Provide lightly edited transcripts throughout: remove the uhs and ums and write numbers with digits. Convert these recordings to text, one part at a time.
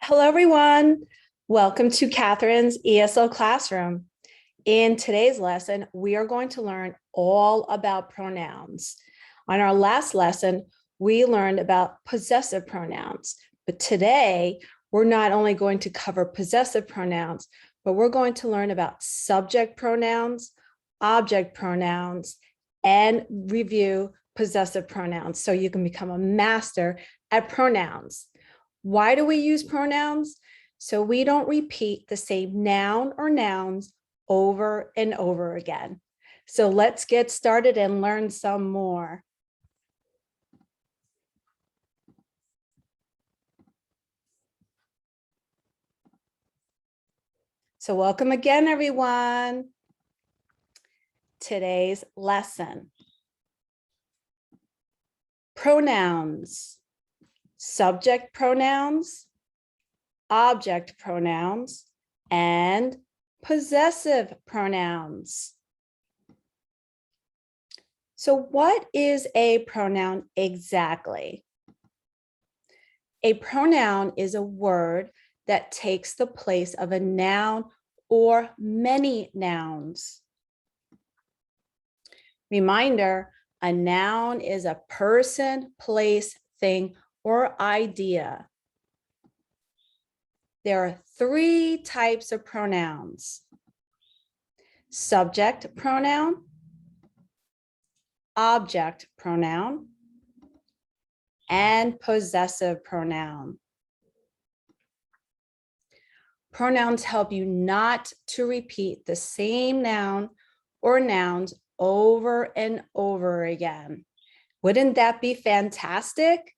Hello, everyone. Welcome to Catherine's ESL classroom. In today's lesson, we are going to learn all about pronouns. On our last lesson, we learned about possessive pronouns, but today we're not only going to cover possessive pronouns, but we're going to learn about subject pronouns, object pronouns, and review possessive pronouns so you can become a master at pronouns. Why do we use pronouns? So we don't repeat the same noun or nouns over and over again. So let's get started and learn some more. So welcome again, everyone. Today's lesson. Pronouns. Subject pronouns, object pronouns, and possessive pronouns. So what is a pronoun exactly? A pronoun is a word that takes the place of a noun or many nouns. Reminder, a noun is a person, place, thing, or idea. There are three types of pronouns: subject pronoun, object pronoun, and possessive pronoun. Pronouns help you not to repeat the same noun or nouns over and over again. Wouldn't that be fantastic?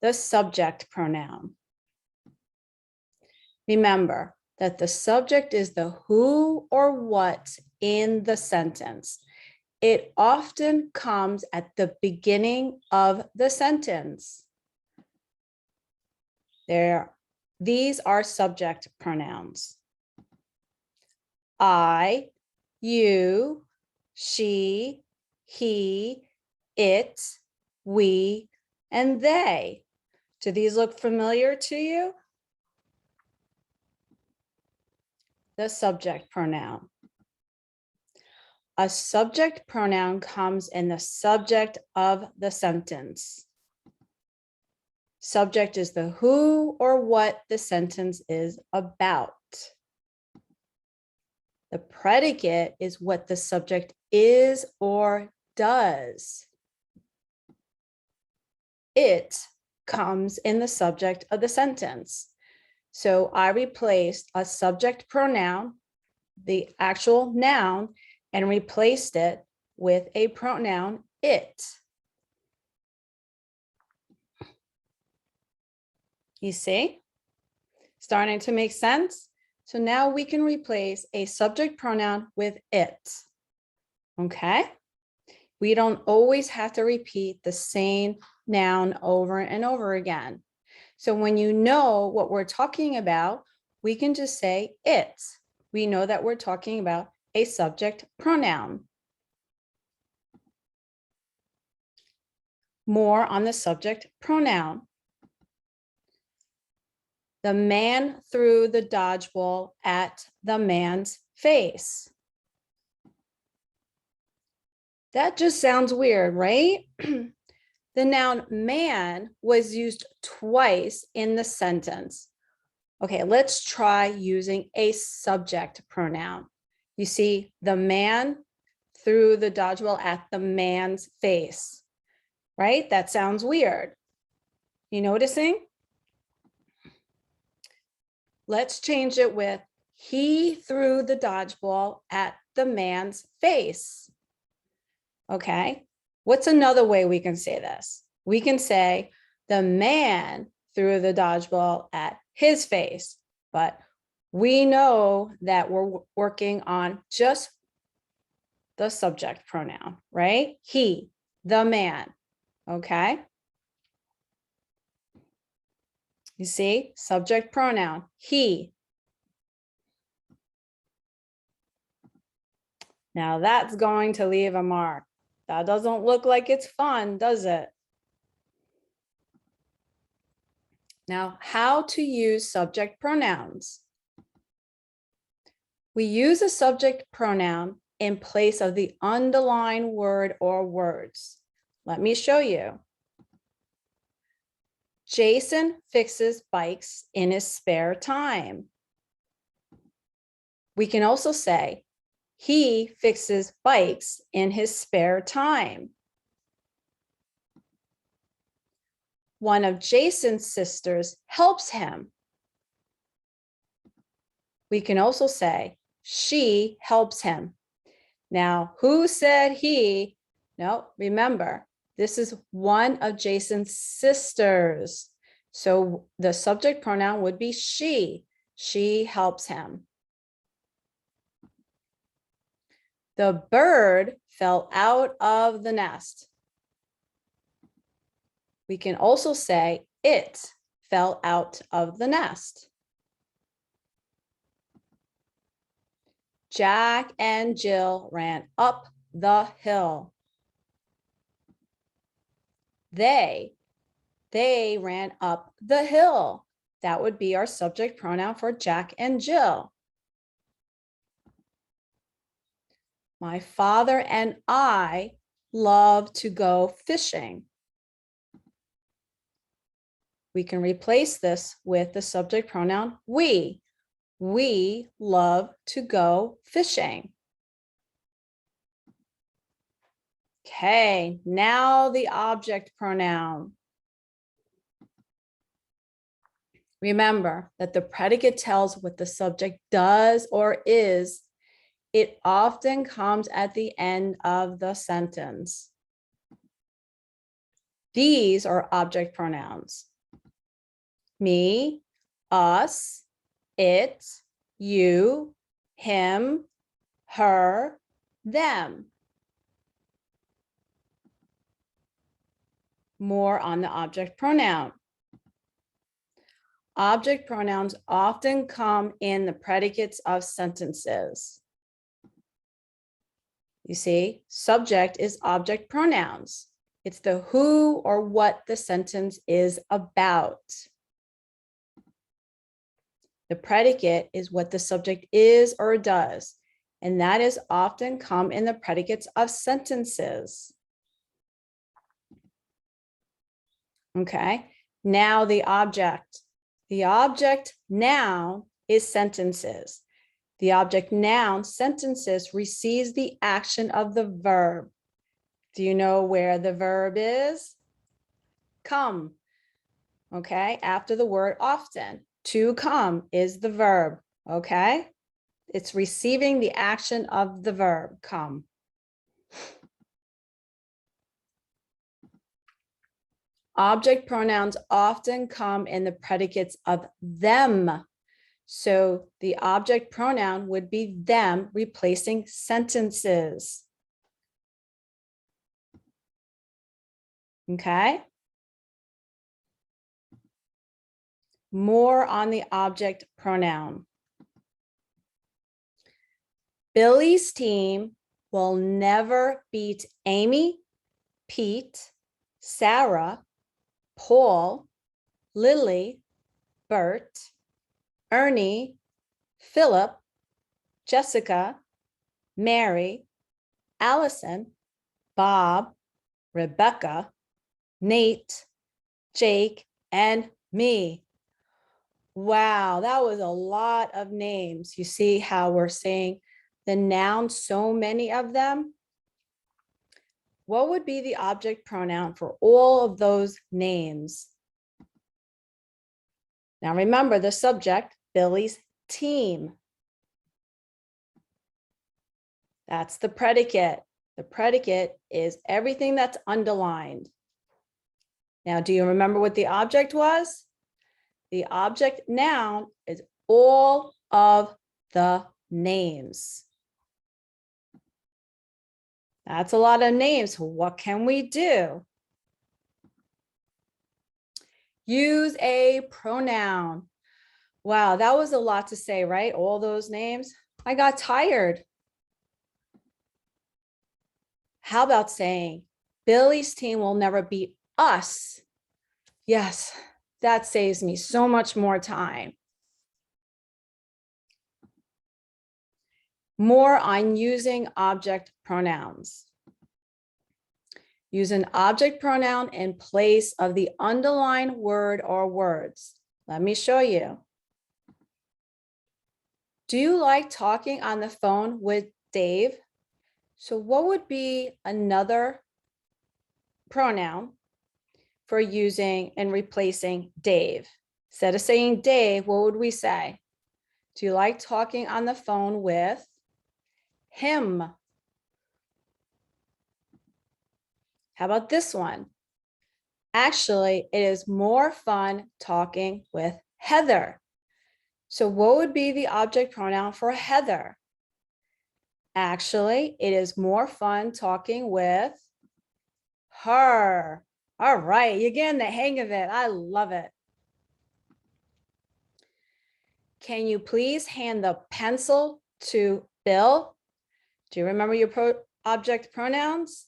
The subject pronoun. Remember that the subject is the who or what in the sentence. It often comes at the beginning of the sentence. These are subject pronouns. I, you, she, he, it, we, and they. Do these look familiar to you? The subject pronoun. A subject pronoun comes in the subject of the sentence. Subject is the who or what the sentence is about. The predicate is what the subject is or does. It comes in the subject of the sentence. So I replaced a subject pronoun, the actual noun, and replaced it with a pronoun, it. You see? Starting to make sense? So now we can replace a subject pronoun with it. Okay? We don't always have to repeat the same noun over and over again. So when you know what we're talking about, we can just say it. We know that we're talking about a subject pronoun. More on the subject pronoun. The man threw the dodgeball at the man's face. That just sounds weird, right? The noun man was used twice in the sentence. Okay, let's try using a subject pronoun. You see, the man threw the dodgeball at the man's face, right? That sounds weird. You noticing? Let's change it with he threw the dodgeball at the man's face. Okay, what's another way we can say this? We can say the man threw the dodgeball at his face, but we know that we're working on just the subject pronoun, right? He, the man, okay? You see, subject pronoun, he. Now that's going to leave a mark. That doesn't look like it's fun, does it? Now, how to use subject pronouns. We use a subject pronoun in place of the underlined word or words. Let me show you. Jason fixes bikes in his spare time. We can also say, he fixes bikes in his spare time. One of Jason's sisters helps him. We can also say, she helps him. Now, who said he? No, remember, this is one of Jason's sisters. So the subject pronoun would be she. She helps him. The bird fell out of the nest. We can also say it fell out of the nest. Jack and Jill ran up the hill. They ran up the hill. That would be our subject pronoun for Jack and Jill. My father and I love to go fishing. We can replace this with the subject pronoun we. We love to go fishing. Okay, now the object pronoun. Remember that the predicate tells what the subject does or is. It often comes at the end of the sentence. These are object pronouns. Me, us, it, you, him, her, them. More on the object pronoun. Object pronouns often come in the predicates of sentences. You see, subject is object pronouns. It's the who or what the sentence is about. The predicate is what the subject is or does, and that is often come in the predicates of sentences. Okay, now the object. The object noun is sentences. The object noun sentences receives the action of the verb. Do you know where the verb is? Come. Okay, after the word often. To come is the verb. Okay, it's receiving the action of the verb, come. Object pronouns often come in the predicates of them. So the object pronoun would be them, replacing sentences. Okay. More on the object pronoun. Billy's team will never beat Amy, Pete, Sarah, Paul, Lily, Bert, Ernie, Philip, Jessica, Mary, Allison, Bob, Rebecca, Nate, Jake, and me. Wow, that was a lot of names. You see how we're saying the noun, so many of them? What would be the object pronoun for all of those names? Now remember the subject, Billy's team. That's the predicate. The predicate is everything that's underlined. Now, do you remember what the object was? The object noun is all of the names. That's a lot of names. What can we do? Use a pronoun. Wow, that was a lot to say, right? All those names. I got tired. How about saying, Billy's team will never beat us? Yes, That saves me so much more time. More on using object pronouns. Use an object pronoun in place of the underlined word or words. Let me show you. Do you like talking on the phone with Dave? So what would be another pronoun for using and replacing Dave? Instead of saying Dave, what would we say? Do you like talking on the phone with him? How about this one? Actually, it is more fun talking with Heather. So what would be the object pronoun for Heather? Actually, it is more fun talking with her. All right, you're getting the hang of it. I love it. Can you please hand the pencil to Bill? Do you remember your object pronouns?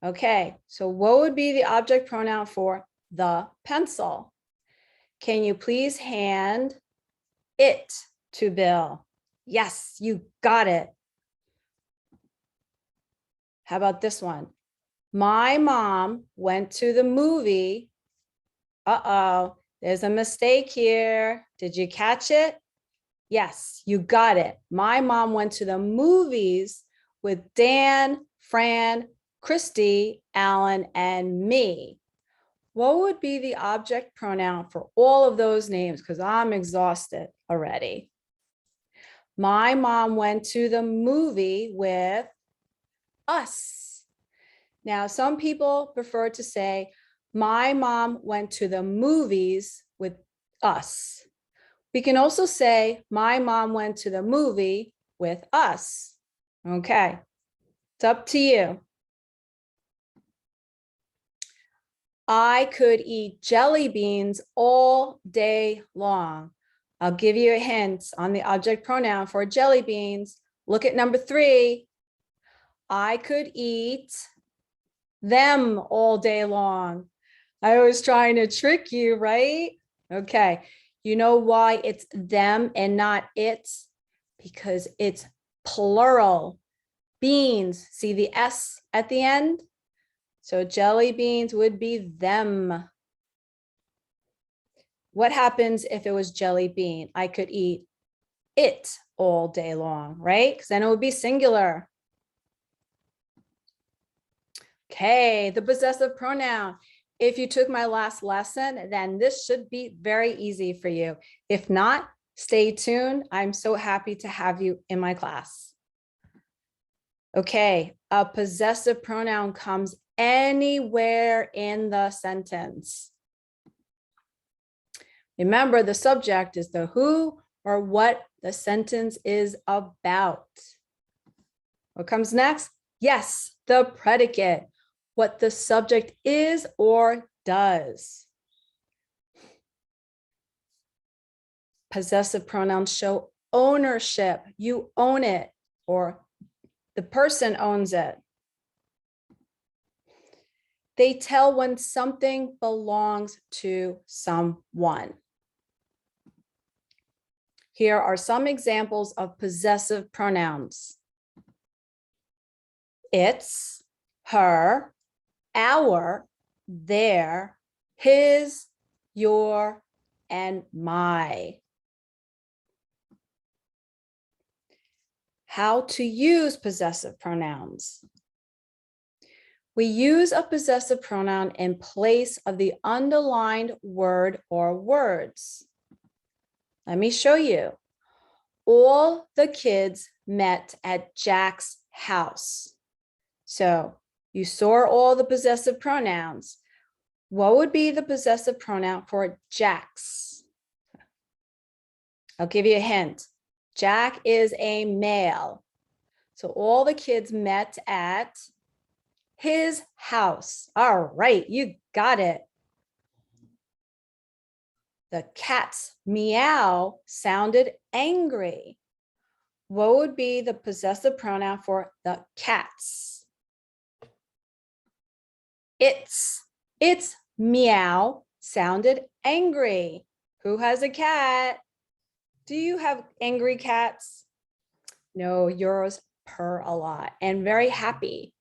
Okay, so what would be the object pronoun for the pencil? Can you please hand it to Bill? Yes, you got it. How about this one? My mom went to the movie. Uh-oh, there's a mistake here. Did you catch it? Yes, you got it. My mom went to the movies with Dan, Fran, Christy, Alan, and me. What would be the object pronoun for all of those names? Because I'm exhausted already. My mom went to the movie with us. Now, some people prefer to say, my mom went to the movies with us. We can also say, my mom went to the movie with us. Okay, it's up to you. I could eat jelly beans all day long. I'll give you a hint on the object pronoun for jelly beans. Look at number 3. I could eat them all day long. I was trying to trick you, right? Okay. You know why it's them and not it's? Because it's plural. Beans, see the S at the end? So jelly beans would be them. What happens if it was jelly bean? I could eat it all day long, right? Because then it would be singular. Okay, the possessive pronoun. If you took my last lesson, then this should be very easy for you. If not, stay tuned. I'm so happy to have you in my class. Okay, a possessive pronoun comes anywhere in the sentence. Remember, the subject is the who or what the sentence is about. What comes next? Yes, the predicate, what the subject is or does. Possessive pronouns show ownership. You own it, or the person owns it. They tell when something belongs to someone. Here are some examples of possessive pronouns. It's, her, our, their, his, your, and my. How to use possessive pronouns. We use a possessive pronoun in place of the underlined word or words. Let me show you. All the kids met at Jack's house. So you saw all the possessive pronouns. What would be the possessive pronoun for Jack's? I'll give you a hint. Jack is a male. So all the kids met at his house. All right, you got it. The cat's meow sounded angry. What would be the possessive pronoun for the cats? Its meow sounded angry. Who has a cat? Do you have angry cats? No, yours purr a lot and very happy.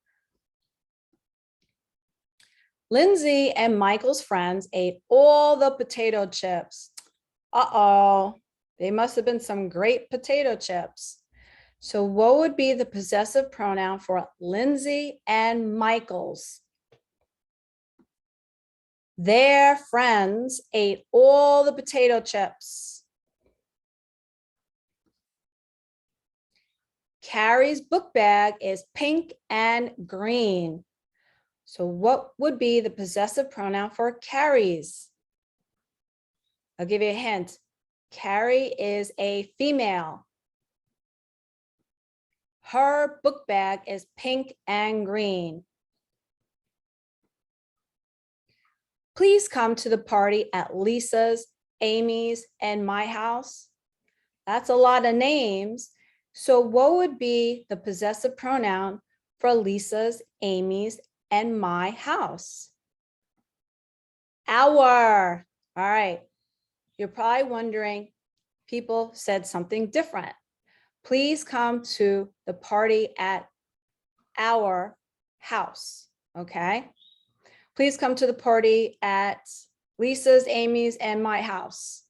Lindsay and Michael's friends ate all the potato chips. Uh-oh, they must have been some great potato chips. So what would be the possessive pronoun for Lindsay and Michael's? Their friends ate all the potato chips. Carrie's book bag is pink and green. So what would be the possessive pronoun for Carrie's? I'll give you a hint. Carrie is a female. Her book bag is pink and green. Please come to the party at Lisa's, Amy's, and my house. That's a lot of names. So what would be the possessive pronoun for Lisa's, Amy's, and my house? Our. All right. You're probably wondering, people said something different. Please come to the party at our house, okay? Please come to the party at Lisa's, Amy's, and my house.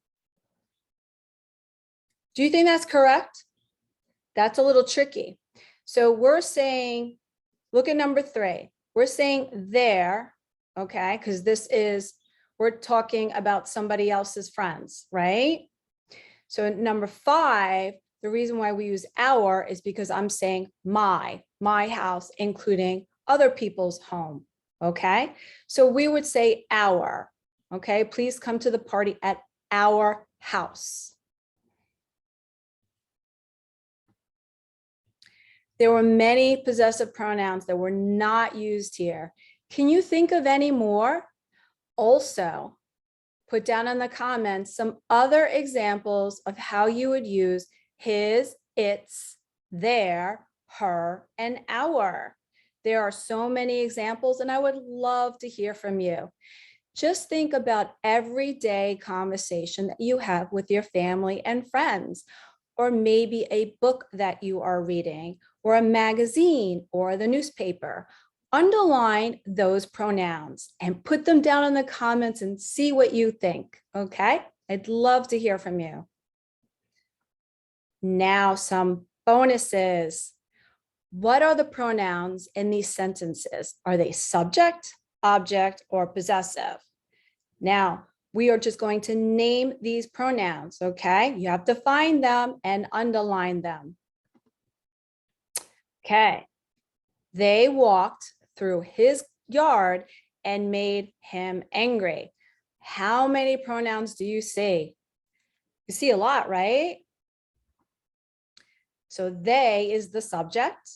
Do you think that's correct? That's a little tricky. So we're saying, look at number 3. We're saying there, okay? Because we're talking about somebody else's friends, right? So number 5, the reason why we use our is because I'm saying my house, including other people's home, okay? So we would say our, okay? Please come to the party at our house. There were many possessive pronouns that were not used here. Can you think of any more? Also, put down in the comments some other examples of how you would use his, its, their, her, and our. There are so many examples, and I would love to hear from you. Just think about everyday conversation that you have with your family and friends, or maybe a book that you are reading, or a magazine, or the newspaper. Underline those pronouns and put them down in the comments and see what you think, okay? I'd love to hear from you. Now some bonuses. What are the pronouns in these sentences? Are they subject, object, or possessive? Now, we are just going to name these pronouns, okay? You have to find them and underline them. Okay. They walked through his yard and made him angry. How many pronouns do you see? You see a lot, right? So they is the subject.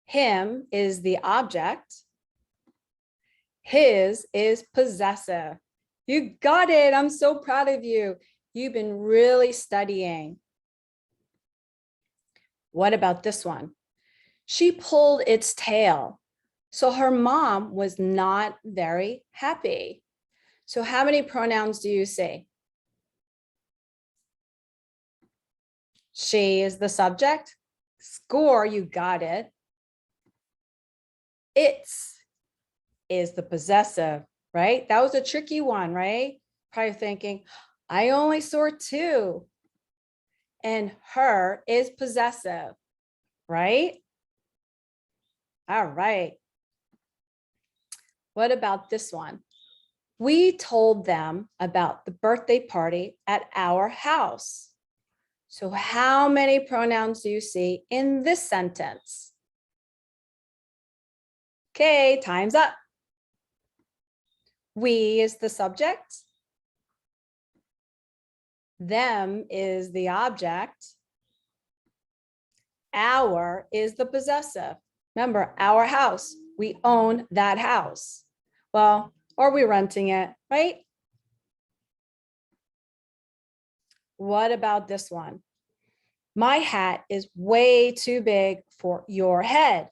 Him is the object. His is possessive. You got it. I'm so proud of you. You've been really studying. What about this one? She pulled its tail. So her mom was not very happy. So how many pronouns do you see? She is the subject. Score, you got it. Its is the possessive, right? That was a tricky one, right? Probably thinking, I only saw 2. And her is possessive, right? All right. What about this one? We told them about the birthday party at our house. So how many pronouns do you see in this sentence? Okay, time's up. We is the subject. Them is the object. Our is the possessive. Remember, our house, we own that house. Well, or we're renting it, right? What about this one? My hat is way too big for your head,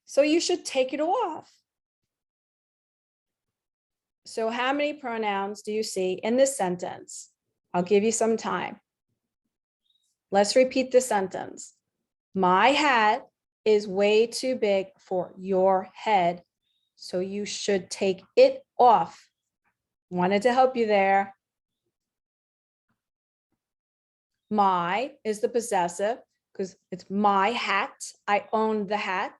so you should take it off. So how many pronouns do you see in this sentence? I'll give you some time. Let's repeat the sentence. My hat is way too big for your head, so you should take it off. Wanted to help you there. My is the possessive because it's my hat. I own the hat.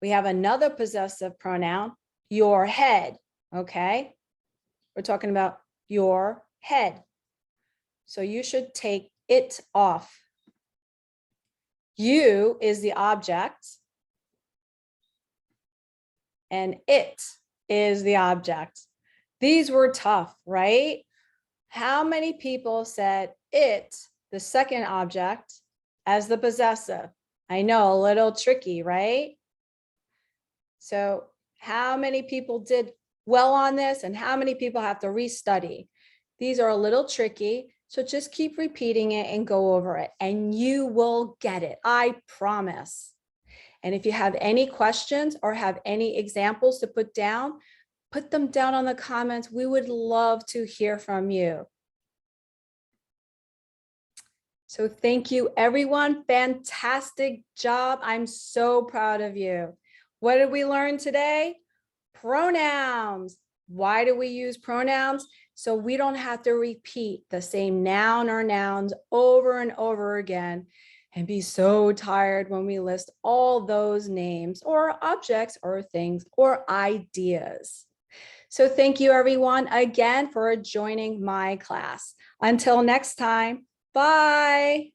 We have another possessive pronoun, your head, okay? We're talking about your head. So you should take it off. You is the object, and it is the object. These were tough, right? How many people said it, the second object, as the possessive? I know, a little tricky, right? So how many people did well on this and how many people have to restudy? These are a little tricky, so just keep repeating it and go over it and you will get it, I promise. And if you have any questions or have any examples to put them down on the comments. We would love to hear from you. So thank you, everyone. Fantastic job. I'm so proud of you. What did we learn today? Pronouns. Why do we use pronouns? So we don't have to repeat the same noun or nouns over and over again and be so tired when we list all those names or objects or things or ideas. So thank you, everyone, again for joining my class. Until next time, bye.